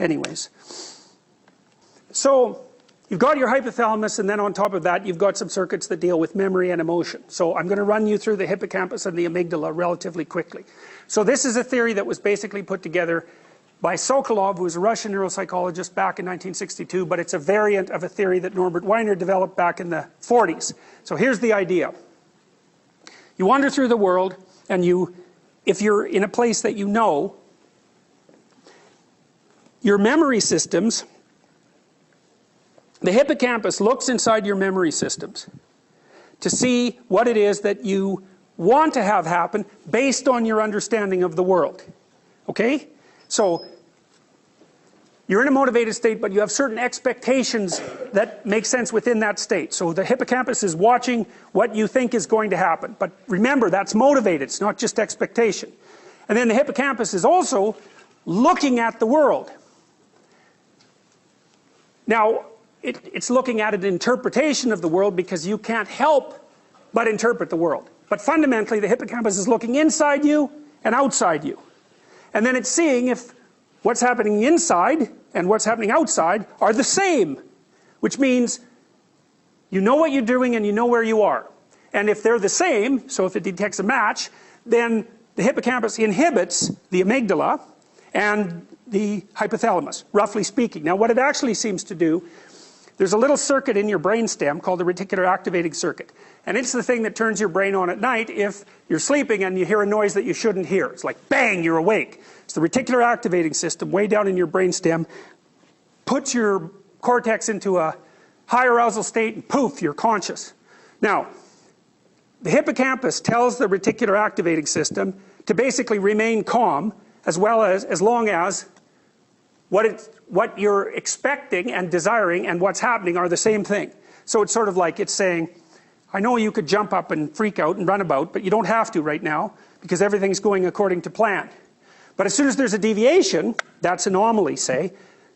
anyways. So you've got your hypothalamus, and then on top of that you've got some circuits that deal with memory and emotion. So I'm going to run you through the hippocampus and the amygdala relatively quickly. So this is a theory that was basically put together by Sokolov, who was a Russian neuropsychologist back in 1962, but it's a variant of a theory that Norbert Wiener developed back in the 40s. So here's the idea. You wander through the world, and if you're in a place that you know, your memory systems, the hippocampus looks inside your memory systems to see what it is that you want to have happen based on your understanding of the world. Okay? So you're in a motivated state, but you have certain expectations that make sense within that state. So the hippocampus is watching what you think is going to happen. But remember, that's motivated, it's not just expectation. And then the hippocampus is also looking at the world. Now, it's looking at an interpretation of the world because you can't help but interpret the world. But fundamentally, the hippocampus is looking inside you and outside you. And then it's seeing if what's happening inside and what's happening outside are the same. Which means you know what you're doing and you know where you are. And if they're the same, so if it detects a match, then the hippocampus inhibits the amygdala and the hypothalamus, roughly speaking. Now what it actually seems to do, there's a little circuit in your brainstem called the reticular activating circuit. And it's the thing that turns your brain on at night if you're sleeping and you hear a noise that you shouldn't hear. It's like, bang, you're awake. It's the reticular activating system way down in your brainstem, puts your cortex into a high arousal state, and poof, you're conscious. Now, the hippocampus tells the reticular activating system to basically remain calm as long as what you're expecting and desiring and what's happening are the same thing. So it's sort of like it's saying, I know you could jump up and freak out and run about, but you don't have to right now because everything's going according to plan. But as soon as there's a deviation, that's anomaly, say,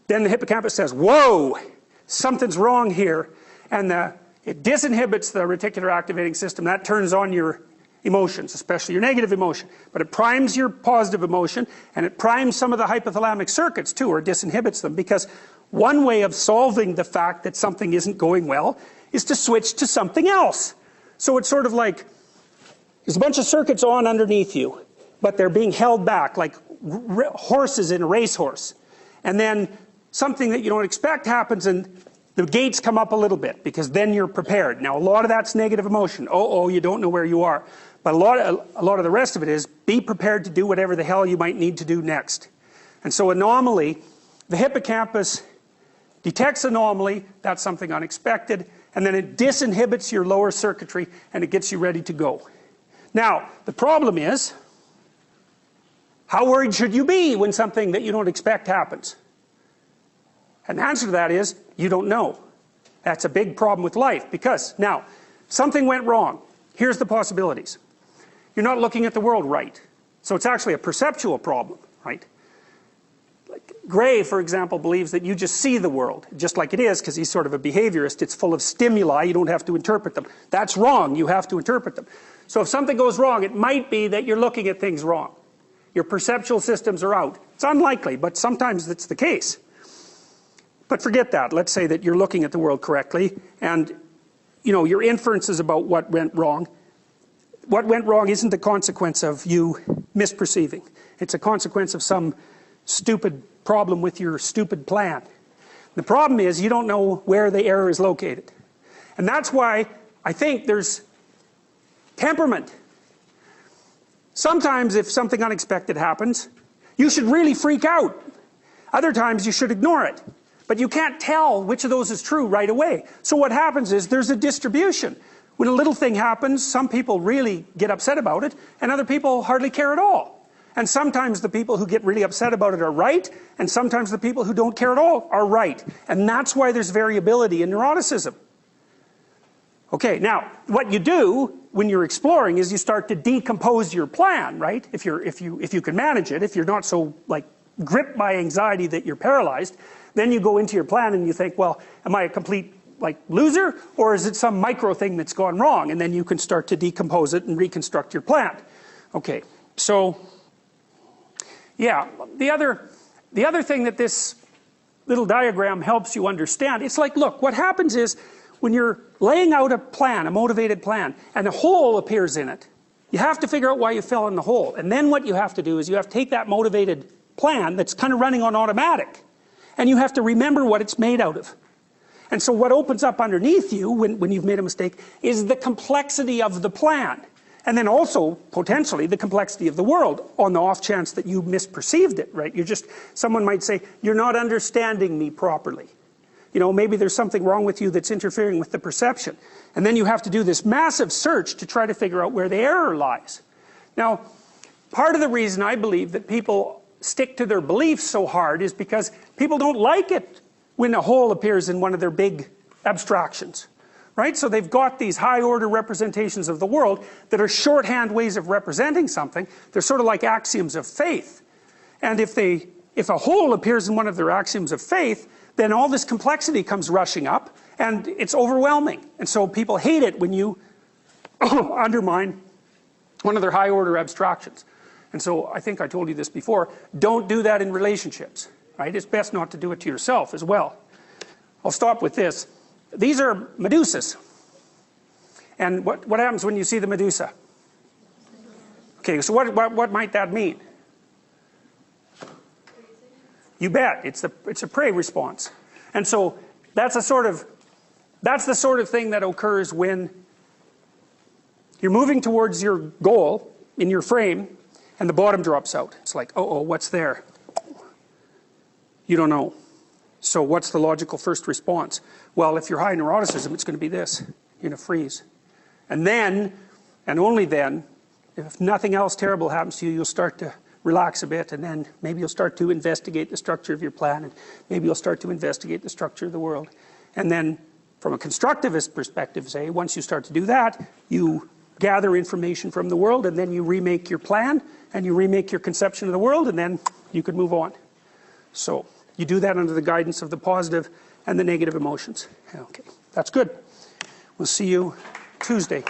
then the hippocampus says, whoa, something's wrong here. And it disinhibits the reticular activating system. That turns on your emotions, especially your negative emotion. But it primes your positive emotion, and it primes some of the hypothalamic circuits too, or disinhibits them, because one way of solving the fact that something isn't going well is to switch to something else. So it's sort of like there's a bunch of circuits on underneath you, but they're being held back like horses in a racehorse. And then something that you don't expect happens, and the gates come up a little bit, because then you're prepared. Now a lot of that's negative emotion. Oh, you don't know where you are. But a lot of the rest of it is be prepared to do whatever the hell you might need to do next. And so anomaly, the hippocampus detects anomaly, that's something unexpected, and then it disinhibits your lower circuitry and it gets you ready to go. Now, the problem is, how worried should you be when something that you don't expect happens? And the answer to that is, you don't know. That's a big problem with life, because now, something went wrong. Here's the possibilities. You're not looking at the world right. So it's actually a perceptual problem, right? Like Gray, for example, believes that you just see the world, just like it is, because he's sort of a behaviorist. It's full of stimuli, you don't have to interpret them. That's wrong, you have to interpret them. So if something goes wrong, it might be that you're looking at things wrong. Your perceptual systems are out. It's unlikely, but sometimes that's the case. But forget that. Let's say that you're looking at the world correctly, and your inferences about what went wrong. What went wrong isn't a consequence of you misperceiving. It's a consequence of some stupid problem with your stupid plan. The problem is you don't know where the error is located. And that's why I think there's temperament. Sometimes if something unexpected happens, you should really freak out. Other times you should ignore it. But you can't tell which of those is true right away. So what happens is there's a distribution. When a little thing happens, some people really get upset about it, and other people hardly care at all. And sometimes the people who get really upset about it are right, and sometimes the people who don't care at all are right. And that's why there's variability in neuroticism. Okay, now, what you do when you're exploring is you start to decompose your plan, right? If you can manage it, if you're not so, like, gripped by anxiety that you're paralyzed, then you go into your plan and you think, well, am I a complete loser, or is it some micro thing that's gone wrong? And then you can start to decompose it and reconstruct your plan. Okay, so yeah, the other thing that this little diagram helps you understand. It's like, look, what happens is when you're laying out a plan, a motivated plan, and a hole appears in it, you have to figure out why you fell in the hole. And then what you have to do is you have to take that motivated plan that's kind of running on automatic, and you have to remember what it's made out of. And so what opens up underneath you when you've made a mistake is the complexity of the plan. And then also, potentially, the complexity of the world on the off chance that you misperceived it, right? Someone might say, you're not understanding me properly. You know, maybe there's something wrong with you that's interfering with the perception. And then you have to do this massive search to try to figure out where the error lies. Now, part of the reason I believe that people stick to their beliefs so hard is because people don't like it when a hole appears in one of their big abstractions. Right? So they've got these high order representations of the world that are shorthand ways of representing something. They're sort of like axioms of faith. And if a hole appears in one of their axioms of faith, then all this complexity comes rushing up, and it's overwhelming. And so people hate it when you undermine one of their high order abstractions. And so I think I told you this before, don't do that in relationships. Right? It's best not to do it to yourself as well. I'll stop with this. These are medusas. And what happens when you see the medusa? Okay, so what might that mean? You bet, it's a prey response. And so that's the sort of thing that occurs when you're moving towards your goal in your frame and the bottom drops out. It's like, uh-oh, what's there? You don't know. So what's the logical first response? Well, if you're high neuroticism, it's going to be this. You're going to freeze. And then, and only then, if nothing else terrible happens to you, you'll start to relax a bit, and then maybe you'll start to investigate the structure of your plan, and maybe you'll start to investigate the structure of the world. And then, from a constructivist perspective, say, once you start to do that, you gather information from the world, and then you remake your plan, and you remake your conception of the world, and then you can move on. So you do that under the guidance of the positive and the negative emotions. Okay, that's good. We'll see you Tuesday.